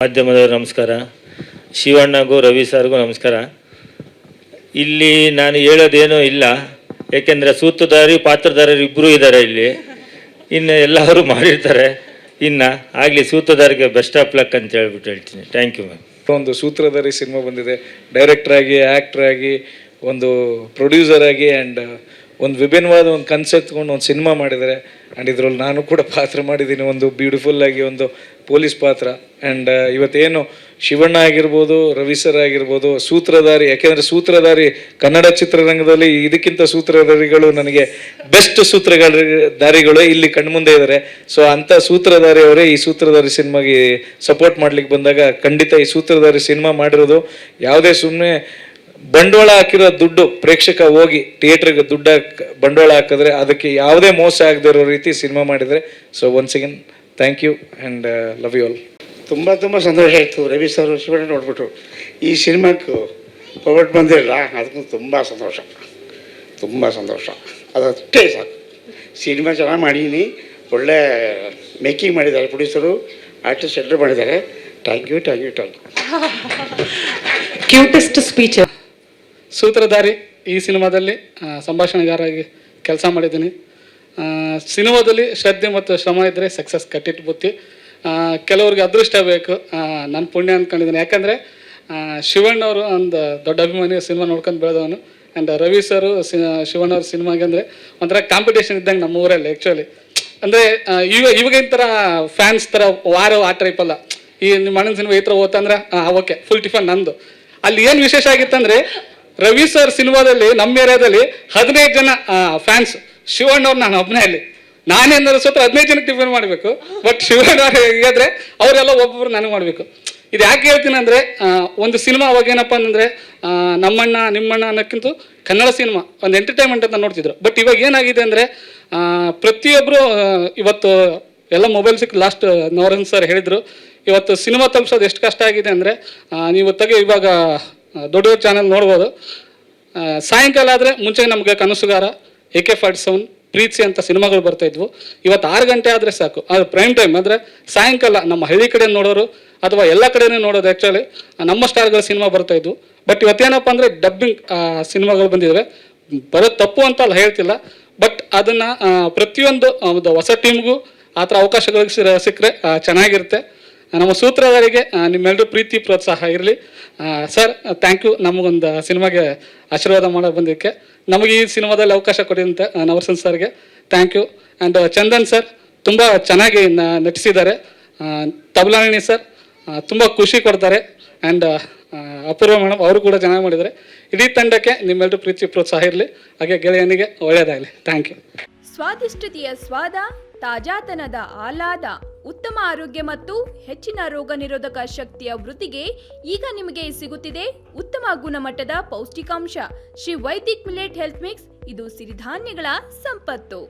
ಮಾಧ್ಯಮದವರು ನಮಸ್ಕಾರ. ಶಿವಣ್ಣಗೂ ರವಿ ಸರ್ಗೂ ನಮಸ್ಕಾರ. ಇಲ್ಲಿ ನಾನು ಹೇಳೋದೇನೂ ಇಲ್ಲ, ಯಾಕೆಂದರೆ ಸೂತ್ರಧಾರಿ ಪಾತ್ರಧಾರರು ಇಬ್ಬರೂ ಇದ್ದಾರೆ ಇಲ್ಲಿ. ಇನ್ನು ಎಲ್ಲರೂ ಮಾಡಿರ್ತಾರೆ. ಇನ್ನು ಆಗಲಿ ಸೂತ್ರಧಾರಿಗೆ ಬೆಸ್ಟ್ ಆಫ್ ಲಕ್ ಅಂತ ಹೇಳ್ತೀನಿ. Thank you ma'am. ಒಂದು ಸೂತ್ರಧಾರಿ ಸಿನಿಮಾ ಬಂದಿದೆ. ಡೈರೆಕ್ಟರ್ ಆಗಿ, ಆ್ಯಕ್ಟರ್ ಆಗಿ, ಒಂದು ಪ್ರೊಡ್ಯೂಸರ್ ಆಗಿ ಆ್ಯಂಡ್ ಒಂದು ವಿಭಿನ್ನವಾದ ಒಂದು ಕನ್ಸೆಪ್ಟ್ ತೊಗೊಂಡು ಒಂದು ಸಿನಿಮಾ ಮಾಡಿದ್ದಾರೆ. ಆ್ಯಂಡ್ ಇದರಲ್ಲಿ ನಾನು ಕೂಡ ಪಾತ್ರ ಮಾಡಿದ್ದೀನಿ, ಒಂದು ಬ್ಯೂಟಿಫುಲ್ಲಾಗಿ ಒಂದು ಪೊಲೀಸ್ ಪಾತ್ರ. ಆ್ಯಂಡ್ ಇವತ್ತೇನು ಶಿವಣ್ಣ ಆಗಿರ್ಬೋದು, ರವಿ ಸರ್ ಆಗಿರ್ಬೋದು, ಸೂತ್ರಧಾರಿ, ಯಾಕೆಂದರೆ ಸೂತ್ರಧಾರಿ ಕನ್ನಡ ಚಿತ್ರರಂಗದಲ್ಲಿ ಇದಕ್ಕಿಂತ ಸೂತ್ರಧಾರಿಗಳು ನನಗೆ ಬೆಸ್ಟ್ ಸೂತ್ರಧಾರಿಗಳು ಇಲ್ಲಿ ಕಣ್ಮುಂದೆ ಇದ್ದಾರೆ. ಸೊ ಅಂಥ ಸೂತ್ರಧಾರಿ ಅವರೇ ಈ ಸೂತ್ರಧಾರಿ ಸಿನಿಮಾಗೆ ಸಪೋರ್ಟ್ ಮಾಡ್ಲಿಕ್ಕೆ ಬಂದಾಗ ಖಂಡಿತ ಈ ಸೂತ್ರಧಾರಿ ಸಿನಿಮಾ ಮಾಡಿರೋದು ಯಾವುದೇ ಸುಮ್ಮನೆ ಬಂಡವಾಳ ಹಾಕಿರೋ ದುಡ್ಡು, ಪ್ರೇಕ್ಷಕ ಹೋಗಿ ಥಿಯೇಟ್ರಿಗೆ ದುಡ್ಡು ಬಂಡವಾಳ ಹಾಕಿದ್ರೆ ಅದಕ್ಕೆ ಯಾವುದೇ ಮೋಸ ಆಗದೆ ಇರೋ ರೀತಿ ಸಿನಿಮಾ ಮಾಡಿದರೆ. So once again thank you and love you all. ತುಂಬ ಸಂತೋಷ ಆಯಿತು. ರವಿ ಸರ್ ಶಿವಣ್ಣ ನೋಡ್ಬಿಟ್ಟು ಈ ಸಿನಿಮಾಕ್ಕೂ ಪವರ್ಟ್ ಬಂದಿರಲ್ಲ, ಅದಕ್ಕೂ ತುಂಬ ಸಂತೋಷ. ಅದಷ್ಟೇ ಸಾಕು. ಸಿನಿಮಾ ಚೆನ್ನಾಗಿ ಮಾಡೀನಿ, ಒಳ್ಳೆ ಮೇಕಿಂಗ್ ಮಾಡಿದ್ದಾರೆ ಪ್ರೊಡ್ಯೂಸರು, ಆರ್ಟಿಸ್ಟ್ ಎಲ್ಲರೂ ಮಾಡಿದ್ದಾರೆ. Thank you. Cutest speech. ಸೂತ್ರಧಾರಿ ಈ ಸಿನಿಮಾದಲ್ಲಿ ಸಂಭಾಷಣೆಗಾರಾಗಿ ಕೆಲಸ ಮಾಡಿದ್ದೀನಿ. ಸಿನಿಮಾದಲ್ಲಿ ಶ್ರದ್ಧೆ ಮತ್ತು ಶ್ರಮ ಇದ್ದರೆ ಸಕ್ಸಸ್ ಕಟ್ಟಿಟ್ಟು ಬುತ್ತಿ. ಕೆಲವ್ರಿಗೆ ಅದೃಷ್ಟ ಬೇಕು, ನಾನು ಪುಣ್ಯ ಅಂದ್ಕೊಂಡಿದ್ದೀನಿ. ಯಾಕಂದರೆ ಶಿವಣ್ಣವರು ಒಂದು ದೊಡ್ಡ ಅಭಿಮಾನಿ, ಸಿನಿಮಾ ನೋಡ್ಕೊಂಡು ಬೆಳೆದವನು. ಆ್ಯಂಡ್ ರವಿ ಸರು ಶಿವಣ್ಣವ್ರ ಸಿನಿಮಾಗೆ ಅಂದರೆ ಒಂಥರ ಕಾಂಪಿಟೇಷನ್ ಇದ್ದಂಗೆ ನಮ್ಮ ಊರಲ್ಲಿ. ಆ್ಯಕ್ಚುಲಿ ಅಂದರೆ ಇವಾಗಿನ ಥರ ಫ್ಯಾನ್ಸ್ ಥರ ಆ ಟೈಪಲ್ಲ. ಈ ನಿಮ್ಮ ಅಣ್ಣನ ಸಿನಿಮಾ ಈ ಥರ ಓದ್ತಂದ್ರೆ ಓಕೆ ಫುಲ್ ಟಿಫನ್ ನಂದು. ಅಲ್ಲಿ ಏನು ವಿಶೇಷ ಆಗಿತ್ತಂದರೆ ರವಿ ಸರ್ ಸಿನಿಮಾದಲ್ಲಿ ನಮ್ಮ ಏರಿಯಾದಲ್ಲಿ 15 ಜನ ಫ್ಯಾನ್ಸ್. ಶಿವಣ್ಣವ್ರು ನಾನು ಒಬ್ಬನೇ ಅಲ್ಲಿ. ನಾನೇನಾದ್ರು ಸ್ವತಃ 15 ಜನಕ್ಕೆ ಟಿಫನ್ ಮಾಡಬೇಕು, ಬಟ್ ಶಿವಣ್ಣ ಹೇಗಾದ್ರೆ ಅವರೆಲ್ಲ ಒಬ್ಬೊಬ್ರು ನನಗೆ ಮಾಡಬೇಕು. ಇದು ಯಾಕೆ ಹೇಳ್ತೀನಿ ಅಂದರೆ ಒಂದು ಸಿನಿಮಾ ಅವಾಗ ಏನಪ್ಪ ಅಂತಂದರೆ ನಮ್ಮಣ್ಣ ನಿಮ್ಮಣ್ಣ ಅನ್ನೋಕ್ಕಿಂತ ಕನ್ನಡ ಸಿನಿಮಾ ಒಂದು ಎಂಟರ್ಟೈನ್ಮೆಂಟ್ ಅಂತ ನೋಡ್ತಿದ್ರು. ಬಟ್ ಇವಾಗ ಏನಾಗಿದೆ ಅಂದರೆ ಪ್ರತಿಯೊಬ್ಬರು ಇವತ್ತು ಎಲ್ಲ ಮೊಬೈಲ್ ಸಿಕ್ಕ ಲಾಸ್ಟ್ ನವರನ್ ಸರ್ ಹೇಳಿದರು, ಇವತ್ತು ಸಿನಿಮಾ ತಲುಪಿಸೋದು ಎಷ್ಟು ಕಷ್ಟ ಆಗಿದೆ ಅಂದರೆ ನೀವು ಇವಾಗ ದೊಡ್ಡ ಚಾನಲ್ ನೋಡ್ಬೋದು. ಸಾಯಂಕಾಲ ಆದರೆ ಮುಂಚೆ ನಮಗೆ ಕನಸುಗಾರ, AK-47, ಪ್ರೀತಿ ಅಂತ ಸಿನಿಮಾಗಳು ಬರ್ತಾಯಿದ್ವು. ಇವತ್ತು 6 ಗಂಟೆ ಆದರೆ ಸಾಕು, ಅದು ಪ್ರೈಮ್ ಟೈಮ್. ಅಂದರೆ ಸಾಯಂಕಾಲ ನಮ್ಮ ಹಳ್ಳಿ ಕಡೆ ನೋಡೋರು ಅಥವಾ ಎಲ್ಲ ಕಡೆಯೂ ನೋಡೋದು. ಆ್ಯಕ್ಚುಲಿ ನಮ್ಮ ಸ್ಟಾರ್ಗಳ ಸಿನಿಮಾ ಬರ್ತಾಯಿದ್ವು. ಬಟ್ ಇವತ್ತೇನಪ್ಪ ಅಂದರೆ ಡಬ್ಬಿಂಗ್ ಸಿನಿಮಾಗಳು ಬಂದಿದ್ದಾವೆ. ಬರೋದು ತಪ್ಪು ಅಂತ ಅಲ್ಲ ಹೇಳ್ತಿಲ್ಲ, ಬಟ್ ಅದನ್ನು ಪ್ರತಿಯೊಂದು ಒಂದು ಹೊಸ ಟೀಮ್ಗೂ ಆ ಥರ ಅವಕಾಶಗಳಿಗೆ ಸಿಕ್ಕರೆ ಚೆನ್ನಾಗಿರುತ್ತೆ. ನಮ್ಮ ಸೂತ್ರಧಾರಿಗೆ ನಿಮ್ಮೆಲ್ಲರೂ ಪ್ರೀತಿ ಪ್ರೋತ್ಸಾಹ ಇರಲಿ. ಸರ್ ಥ್ಯಾಂಕ್ ಯು, ನಮಗೊಂದು ಸಿನಿಮಾಗೆ ಆಶೀರ್ವಾದ ಮಾಡೋಕೆ ಬಂದಿದ್ದಕ್ಕೆ. ನಮಗೆ ಈ ಸಿನಿಮಾದಲ್ಲಿ ಅವಕಾಶ ಕೊಡಿದಂತೆ ನವರಸನ್ ಸರ್ಗೆ thank you. And Chandan sir ತುಂಬ ಚೆನ್ನಾಗಿ ನಟಿಸಿದ್ದಾರೆ. ತಬಲಾಣಿನಿ ಸರ್ ತುಂಬ ಖುಷಿ ಕೊಡ್ತಾರೆ. ಆ್ಯಂಡ್ ಅಪೂರ್ವ ಮೇಡಮ್ ಅವರು ಕೂಡ ಚೆನ್ನಾಗಿ ಮಾಡಿದ್ದಾರೆ. ಇಡೀ ತಂಡಕ್ಕೆ ನಿಮ್ಮೆಲ್ಲರೂ ಪ್ರೀತಿ ಪ್ರೋತ್ಸಾಹ ಇರಲಿ. ಹಾಗೆ ಗೆಳೆಯನಿಗೆ ಒಳ್ಳೆಯದಾಗಲಿ. Thank you. ಸ್ವಾದಿಷ್ಟತೆಯ ಸ್ವಾದ, ತಾಜಾತನದ ಆಹ್ಲಾದ, ಉತ್ತಮ ಆರೋಗ್ಯ ಮತ್ತು ಹೆಚ್ಚಿನ ರೋಗ ನಿರೋಧಕ ಶಕ್ತಿಯ ವೃದ್ಧಿಗೆ ಈಗ ನಿಮಗೆ ಸಿಗುತ್ತಿದೆ ಉತ್ತಮ ಗುಣಮಟ್ಟದ ಪೌಷ್ಟಿಕಾಂಶ. Shri Vaidik millet health mix. ಇದು ಸಿರಿಧಾನ್ಯಗಳ ಸಂಪತ್ತು.